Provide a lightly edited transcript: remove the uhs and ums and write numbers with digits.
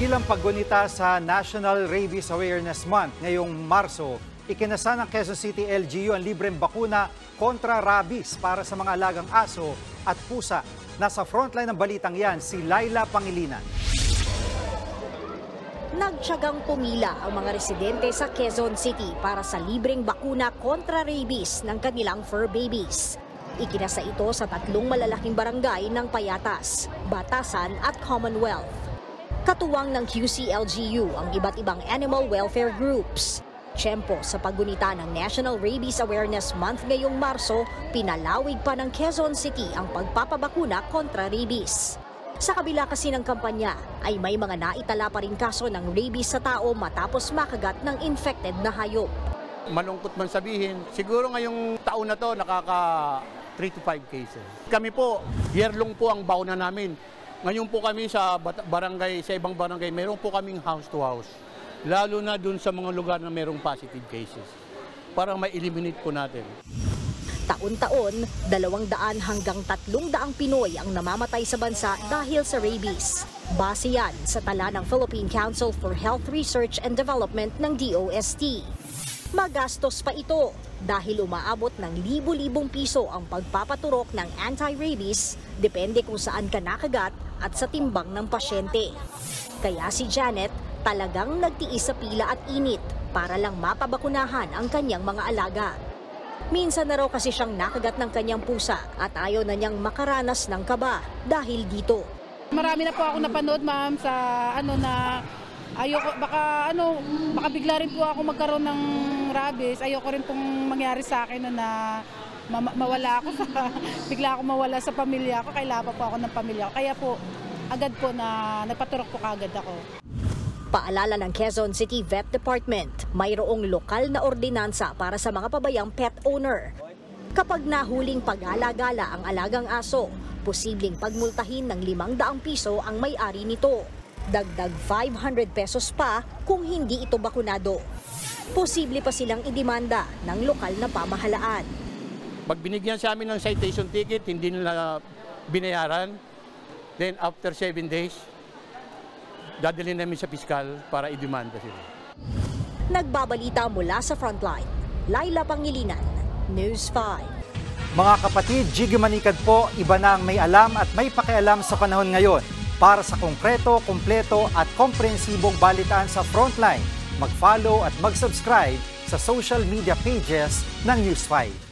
Bilang paggunita sa National Rabies Awareness Month ngayong Marso, ikinasa ng Quezon City LGU ang libreng bakuna kontra rabies para sa mga alagang aso at pusa. Nasa frontline ng balitang yan si Laila Pangilinan. Nagtiyagang pumila ang mga residente sa Quezon City para sa libreng bakuna kontra rabies ng kanilang fur babies. Ikinasa ito sa 3 malalaking barangay ng Payatas, Batasan at Commonwealth. Katuwang ng QCLGU ang iba't ibang animal welfare groups. Tiyempo sa paggunita ng National Rabies Awareness Month ngayong Marso, pinalawig pa ng Quezon City ang pagpapabakuna kontra rabies. Sa kabila kasi ng kampanya ay may mga naitala pa rin kaso ng rabies sa tao matapos makagat ng infected na hayop. Malungkot man sabihin, siguro ngayong taon na to nakaka 3 to 5 cases. Kami po, yearlong po ang bauna namin. Ngayon po kami sa barangay, sa ibang barangay, meron po kaming house to house. Lalo na dun sa mga lugar na merong positive cases. Para ma-eliminate po natin. Taon-taon, 200 hanggang 300 Pinoy ang namamatay sa bansa dahil sa rabies. Base yan sa tala ng Philippine Council for Health Research and Development ng DOST. Magastos pa ito dahil umaabot ng libo-libong piso ang pagpapaturok ng anti-rabies, depende kung saan ka nakagat at sa timbang ng pasyente. Kaya si Janet talagang nagtiis sa pila at init para lang mapabakunahan ang kanyang mga alaga. Minsan na raw kasi siyang nakagat ng kanyang pusa at ayaw na niyang makaranas ng kaba dahil dito. Marami na po ako napanood, ma'am, sa ayoko, baka bigla rin po ako magkaroon ng rabies. Ayoko rin pong mangyari sa akin na mawala ako bigla ako mawala sa pamilya ko. Kailangan pa po ako ng pamilya ko. Kaya po, agad po na nagpaturok po kagad ako. Paalala ng Quezon City Vet Department, mayroong lokal na ordinansa para sa mga pabayang pet owner. Kapag nahuling pag-alagala ang alagang aso, posibleng pagmultahin ng 500 piso ang may-ari nito. Dagdag 500 pesos pa kung hindi ito bakunado. Posible pa silang idemanda ng lokal na pamahalaan. Pag binigyan sa amin ng citation ticket, hindi nila binayaran. Then after 7 days, dadalhin namin sa piskal para idemanda sila. Nagbabalita mula sa Frontline, Laila Pangilinan, News 5. Mga kapatid, Jiggy Manikad po, iba na ang may alam at may pakialam sa panahon ngayon. Para sa konkreto, kumpleto at komprehensibong balitaan sa Frontline, mag-follow at mag-subscribe sa social media pages ng News 5.